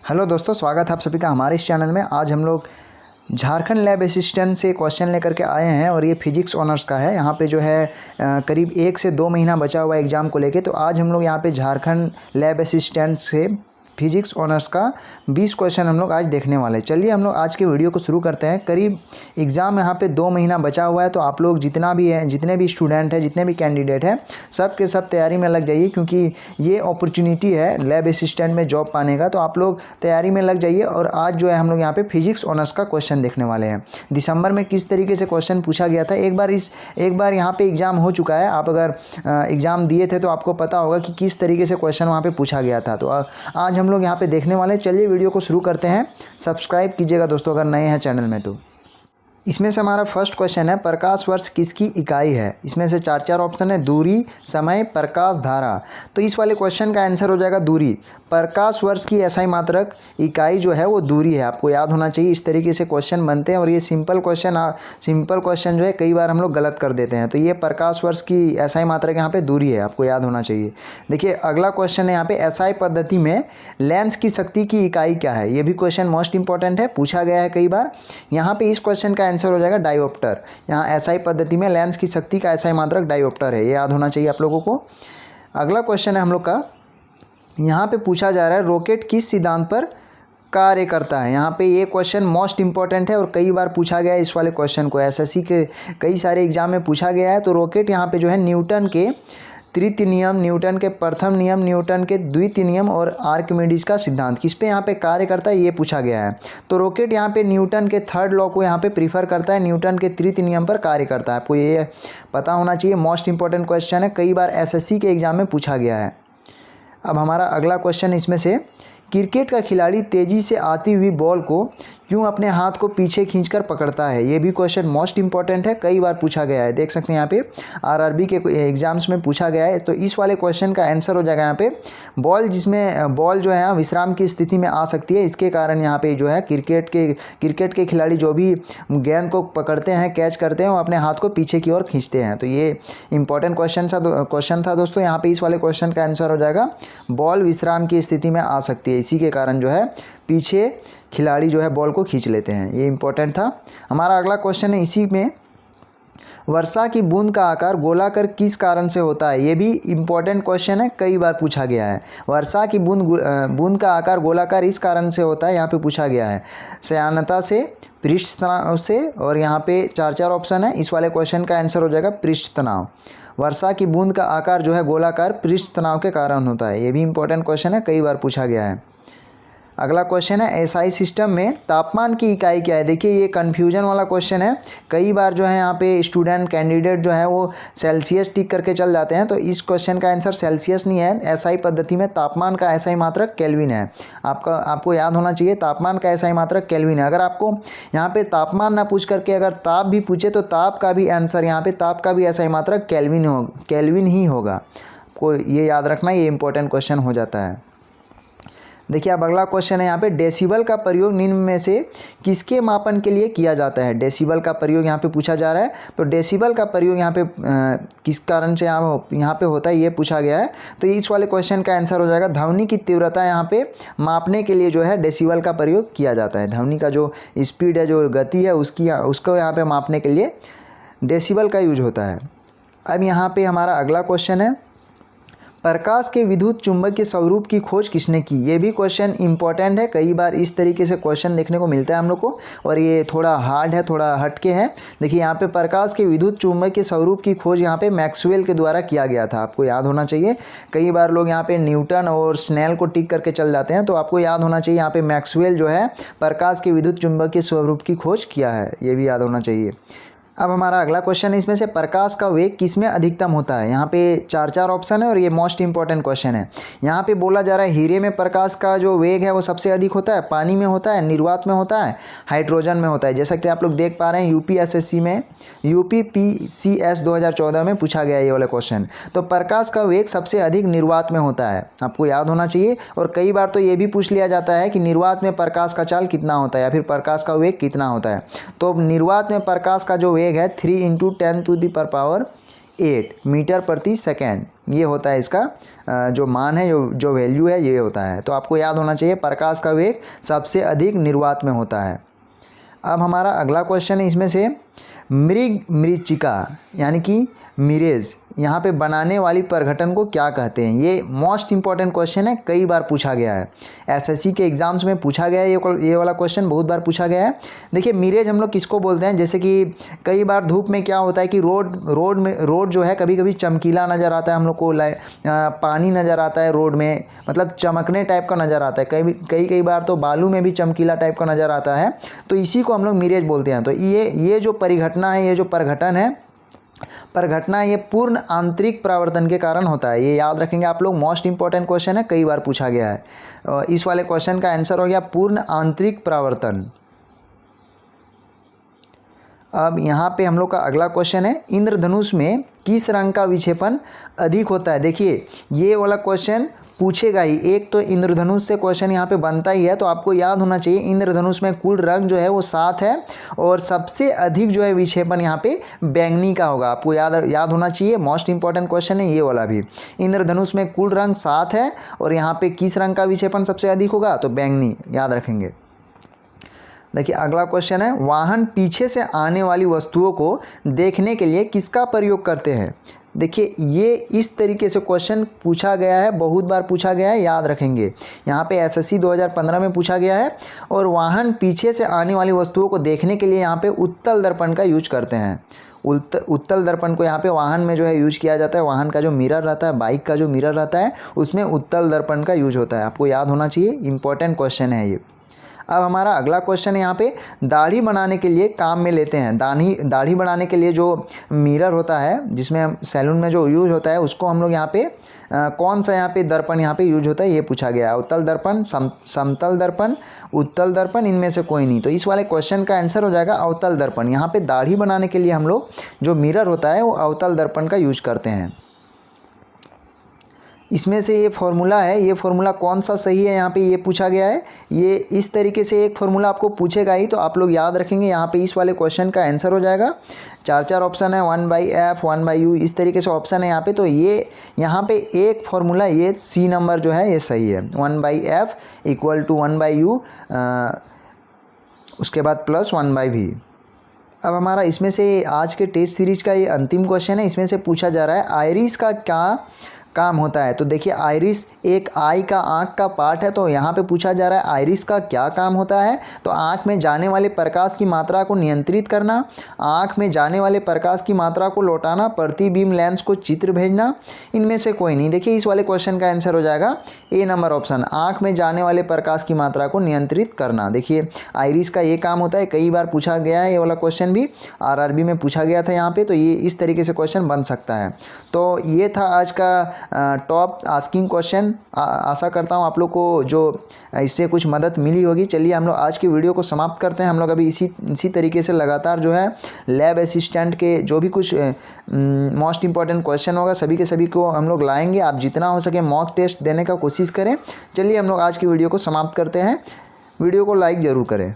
Hello दोस्तों, स्वागत है आप सभी का हमारे इस चैनल में। आज हम लोग झारखंड लैब असिस्टेंट से क्वेश्चन लेकर के आए हैं और ये फिजिक्स ऑनर्स का है। यहाँ पे जो है करीब 1 से 2 महीना बचा हुआ है एग्ज़ाम को लेके। तो आज हम लोग यहाँ पे झारखंड लैब असिस्टेंट से फिजिक्स ऑनर्स का 20 क्वेश्चन हम लोग आज देखने वाले हैं। चलिए हम लोग आज के वीडियो को शुरू करते हैं। करीब एग्ज़ाम यहाँ पे 2 महीना बचा हुआ है, तो आप लोग जितना भी है, जितने भी स्टूडेंट हैं, जितने भी कैंडिडेट हैं, सब के सब तैयारी में लग जाइए, क्योंकि ये अपॉर्चुनिटी है लैब असिस्टेंट में जॉब पाने का। तो आप लोग तैयारी में लग जाइए। और आज जो है हम लोग यहाँ पे फिजिक्स ऑनर्स का क्वेश्चन देखने वाले हैं। दिसंबर में किस तरीके से क्वेश्चन पूछा गया था, एक बार यहाँ पे एग्ज़ाम हो चुका है। आप अगर एग्ज़ाम दिए थे तो आपको पता होगा कि किस तरीके से क्वेश्चन वहाँ पे पूछा गया था। तो आज हम लोग यहाँ पे देखने वाले। चलिए वीडियो को शुरू करते हैं। सब्सक्राइब कीजिएगा दोस्तों अगर नए हैं चैनल में। तो इसमें से हमारा फर्स्ट क्वेश्चन है, प्रकाश वर्ष किसकी इकाई है। इसमें से 4 ऑप्शन है, दूरी, समय, प्रकाश धारा। तो इस वाले क्वेश्चन का आंसर हो जाएगा दूरी। प्रकाश वर्ष की एसआई मात्रक इकाई जो है वो दूरी है। आपको याद होना चाहिए, इस तरीके से क्वेश्चन बनते हैं। और ये सिंपल क्वेश्चन जो है कई बार हम लोग गलत कर देते हैं। तो ये प्रकाश वर्ष की एसआई मात्रक यहाँ पे दूरी है, आपको याद होना चाहिए। देखिए अगला क्वेश्चन है यहाँ पे, एसआई पद्धति में लेंस की शक्ति की इकाई क्या है। ये भी क्वेश्चन मोस्ट इंपॉर्टेंट है, पूछा गया है कई बार। यहाँ पे इस क्वेश्चन का आंसर हो जाएगा डायोप्टर। यहाँ एसआई पद्धति में लेंस की शक्ति का एसआई मात्रक डायोप्टर है, ये याद होना चाहिए आप लोगों को। अगला क्वेश्चन है हम लोग का, यहाँ पे पूछा जा रहा है रॉकेट किस सिद्धांत पर कार्य करता है। यहाँ पे ये क्वेश्चन मोस्ट इंपॉर्टेंट है और कई बार पूछा गया है इस वाले क्वेश्चन को। एसएससी के कई सारे एग्जाम में पूछा गया है। तो रॉकेट यहाँ पे जो है न्यूटन के तृतीय नियम, न्यूटन के प्रथम नियम, न्यूटन के द्वितीय नियम और आर्किमिडीज का सिद्धांत किस पे यहाँ पे कार्य करता है, ये पूछा गया है। तो रॉकेट यहाँ पे न्यूटन के थर्ड लॉ को यहाँ पे प्रीफर करता है, न्यूटन के तृतीय नियम पर कार्य करता है। आपको ये पता होना चाहिए, मोस्ट इंपॉर्टेंट क्वेश्चन है, कई बार एसएससी के एग्जाम में पूछा गया है। अब हमारा अगला क्वेश्चन इसमें से, क्रिकेट का खिलाड़ी तेज़ी से आती हुई बॉल को क्यों अपने हाथ को पीछे खींचकर पकड़ता है। ये भी क्वेश्चन मोस्ट इंपॉर्टेंट है, कई बार पूछा गया है। देख सकते हैं यहाँ पे आरआरबी के एग्जाम्स में पूछा गया है। तो इस वाले क्वेश्चन का आंसर हो जाएगा यहाँ पे बॉल जो है विश्राम की स्थिति में आ सकती है। इसके कारण यहाँ पे जो है क्रिकेट के खिलाड़ी जो भी गेंद को पकड़ते हैं, कैच करते हैं, वो अपने हाथ को पीछे की ओर खींचते हैं। तो ये इंपॉर्टेंट क्वेश्चन था दोस्तों। यहाँ पे इस वाले क्वेश्चन का आंसर हो जाएगा बॉल विश्राम की स्थिति में आ सकती है, इसी के कारण जो है पीछे खिलाड़ी जो है बॉल को खींच लेते हैं। ये इंपॉर्टेंट था। हमारा अगला क्वेश्चन है इसी में, वर्षा की बूंद का आकार गोलाकार किस कारण से होता है। ये भी इम्पॉर्टेंट क्वेश्चन है, कई बार पूछा गया है। वर्षा की बूंद का आकार गोलाकार इस कारण से होता है, यहाँ पे पूछा गया है, श्यानता से, पृष्ठ तनाव से। और यहाँ पे 4 ऑप्शन है, इस वाले क्वेश्चन का आंसर हो जाएगा पृष्ठ तनाव। वर्षा की बूंद का आकार जो है गोलाकार पृष्ठ तनाव के कारण होता है। ये भी इंपॉर्टेंट क्वेश्चन है, कई बार पूछा गया है। अगला क्वेश्चन है, एसआई सिस्टम में तापमान की इकाई क्या है। देखिए ये कन्फ्यूजन वाला क्वेश्चन है, कई बार जो है यहाँ पे स्टूडेंट कैंडिडेट जो है वो सेल्सियस टिक करके चल जाते हैं। तो इस क्वेश्चन का आंसर सेल्सियस नहीं है। एसआई पद्धति में तापमान का एसआई मात्रक केल्विन है। आपको याद होना चाहिए, तापमान का एसआई मात्रक केल्विन है। अगर आपको यहाँ पे तापमान ना पूछ करके अगर ताप भी पूछे तो ताप का भी आंसर यहाँ पे ताप का भी एसआई मात्रक केल्विन ही होगा। आपको ये याद रखना, ये इंपॉर्टेंट क्वेश्चन हो जाता है। देखिए अब अगला क्वेश्चन है यहाँ पे, डेसिबल का प्रयोग निम्न में से किसके मापन के लिए किया जाता है। डेसिबल का प्रयोग यहाँ पे पूछा जा रहा है। तो डेसिबल का प्रयोग यहाँ पे किस कारण से यहाँ पे होता है, ये पूछा गया है। तो इस वाले क्वेश्चन का आंसर हो जाएगा ध्वनि की तीव्रता यहाँ पे मापने के लिए जो है डेसिबल का प्रयोग किया जाता है। ध्वनि का जो स्पीड है, जो गति है, उसको यहाँ पर मापने के लिए डेसिबल का यूज होता है। अब यहाँ पर हमारा अगला क्वेश्चन है, प्रकाश के विद्युत चुंबकीय स्वरूप की खोज किसने की। ये भी क्वेश्चन इंपॉर्टेंट है, कई बार इस तरीके से क्वेश्चन देखने को मिलता है हम लोग को, और ये थोड़ा हार्ड है, थोड़ा हटके है। देखिए यहाँ पे प्रकाश के विद्युत चुंबकीय स्वरूप की खोज यहाँ पे मैक्सवेल के द्वारा किया गया था। आपको याद होना चाहिए, कई बार लोग यहाँ पे न्यूटन और स्नेल को टिक करके चल जाते हैं। तो आपको याद होना चाहिए यहाँ पे मैक्सवेल जो है प्रकाश के विद्युत चुंबकीय स्वरूप की खोज किया है, ये भी याद होना चाहिए। अब हमारा अगला क्वेश्चन है, इसमें से प्रकाश का वेग किसमें अधिकतम होता है। यहाँ पे 4 ऑप्शन है और ये मोस्ट इंपॉर्टेंट क्वेश्चन है। यहाँ पे बोला जा रहा है हीरे में प्रकाश का जो वेग है वो सबसे अधिक होता है, पानी में होता है, निर्वात में होता है, हाइड्रोजन में होता है। जैसा कि आप लोग देख पा रहे हैं यूपीएसएससी में यूपीपीसीएस 2014 में पूछा गया ये वाला क्वेश्चन। तो प्रकाश का वेग सबसे अधिक निर्वात में होता है, आपको याद होना चाहिए। और कई बार तो ये भी पूछ लिया जाता है कि निर्वात में प्रकाश का चाल कितना होता है या फिर प्रकाश का वेग कितना होता है। तो निर्वात में प्रकाश का जो वेग है 3 × 10⁸ मीटर प्रति सेकेंड ये होता है इसका जो मान है, जो वैल्यू है ये होता है। तो आपको याद होना चाहिए प्रकाश का वेग सबसे अधिक निर्वात में होता है। अब हमारा अगला क्वेश्चन है इसमें से मृच्छिका यानी कि मिरेज यहाँ पे बनाने वाली प्रघटन को क्या कहते हैं। ये मोस्ट इंपॉर्टेंट क्वेश्चन है, कई बार पूछा गया है, एसएससी के एग्जाम्स में पूछा गया है, ये वाला क्वेश्चन बहुत बार पूछा गया है। देखिए मिरेज हम लोग किसको बोलते हैं, जैसे कि कई बार धूप में क्या होता है कि रोड जो है कभी कभी चमकीला नज़र आता है हम लोग को, पानी नज़र आता है रोड में, मतलब चमकने टाइप का नज़र आता है, कई बार तो बालू में भी चमकीला टाइप का नज़र आता है, तो इसी को हम लोग मिरेज बोलते हैं। तो ये जो परिघटना है, ये जो प्रघटन है, प्रघटना ये पूर्ण आंतरिक परावर्तन के कारण होता है। ये याद रखेंगे आप लोग, मोस्ट इंपॉर्टेंट क्वेश्चन है, कई बार पूछा गया है। इस वाले क्वेश्चन का आंसर हो गया पूर्ण आंतरिक परावर्तन। अब यहाँ पे हम लोग का अगला क्वेश्चन है इंद्रधनुष में किस रंग का विक्षेपण अधिक होता है। देखिए ये वाला क्वेश्चन पूछेगा ही, एक तो इंद्रधनुष से क्वेश्चन यहाँ पे बनता ही है, तो आपको याद होना चाहिए इंद्रधनुष में कुल रंग जो है वो 7 है और सबसे अधिक जो है विक्षेपण यहाँ पे बैंगनी का होगा। आपको याद होना चाहिए, मोस्ट इंपॉर्टेंट क्वेश्चन है ये वाला भी। इंद्रधनुष में कुल रंग 7 है और यहाँ पे किस रंग का विक्षेपण सबसे अधिक होगा, तो बैंगनी, याद रखेंगे। देखिए अगला क्वेश्चन है वाहन पीछे से आने वाली वस्तुओं को देखने के लिए किसका प्रयोग करते हैं। देखिए ये इस तरीके से क्वेश्चन पूछा गया है, बहुत बार पूछा गया है, याद रखेंगे। यहाँ पे एसएससी 2015 में पूछा गया है और वाहन पीछे से आने वाली वस्तुओं को देखने के लिए यहाँ पे उत्तल दर्पण का यूज करते हैं। उत्तल दर्पण को यहाँ पे वाहन में जो है यूज किया जाता है। वाहन का जो मिरर रहता है, बाइक का जो मिरर रहता है, उसमें उत्तल दर्पण का यूज होता है। आपको याद होना चाहिए, इंपॉर्टेंट क्वेश्चन है ये। अब हमारा अगला क्वेश्चन है यहाँ पे दाढ़ी बनाने के लिए काम में लेते हैं। दाढ़ी बनाने के लिए जो मिरर होता है, जिसमें हम सैलून में जो यूज होता है, उसको हम लोग यहाँ पे कौन सा यहाँ पे दर्पण यहाँ पे यूज होता है, ये पूछा गया है। उत्तल दर्पण, समतल दर्पण, उत्तल दर्पण, इनमें से कोई नहीं। तो इस वाले क्वेश्चन का आंसर हो जाएगा अवतल दर्पण। यहाँ पे दाढ़ी बनाने के लिए हम लोग जो मिरर होता है वो अवतल दर्पण का यूज करते हैं। इसमें से ये फार्मूला है, ये फार्मूला कौन सा सही है यहाँ पे ये पूछा गया है। ये इस तरीके से एक फार्मूला आपको पूछेगा ही, तो आप लोग याद रखेंगे। यहाँ पे इस वाले क्वेश्चन का आंसर हो जाएगा। 4 ऑप्शन है, 1/f 1/u, इस तरीके से ऑप्शन है यहाँ पे। तो ये यहाँ पे एक फार्मूला, ये सी नंबर जो है ये सही है। 1/f = 1/u, उसके बाद प्लस 1/v। अब हमारा इसमें से आज के टेस्ट सीरीज का ये अंतिम क्वेश्चन है। इसमें से पूछा जा रहा है आइरिस का क्या काम होता है। तो देखिए आइरिस एक आई का, आँख का पार्ट है। तो यहाँ पे पूछा जा रहा है आइरिस का क्या काम होता है। तो आँख में जाने वाले प्रकाश की मात्रा को नियंत्रित करना, आँख में जाने वाले प्रकाश की मात्रा को लौटाना, प्रतिबिंब लेंस को चित्र भेजना, इनमें से कोई नहीं। देखिए इस वाले क्वेश्चन का आंसर हो जाएगा ए नंबर ऑप्शन, आँख में जाने वाले प्रकाश की मात्रा को नियंत्रित करना। देखिए आइरिस का ये काम होता है, कई बार पूछा गया है। ये वाला क्वेश्चन भी आरआरबी में पूछा गया था यहाँ पे, तो ये इस तरीके से क्वेश्चन बन सकता है। तो ये था आज का टॉप आस्किंग क्वेश्चन। आशा करता हूँ आप लोग को जो इससे कुछ मदद मिली होगी। चलिए हम लोग आज की वीडियो को समाप्त करते हैं। हम लोग अभी इसी तरीके से लगातार जो है लैब असिस्टेंट के जो भी कुछ मोस्ट इंपॉर्टेंट क्वेश्चन होगा सभी के सभी को हम लोग लाएंगे। आप जितना हो सके मॉक टेस्ट देने का कोशिश करें। चलिए हम लोग आज की वीडियो को समाप्त करते हैं। वीडियो को लाइक ज़रूर करें।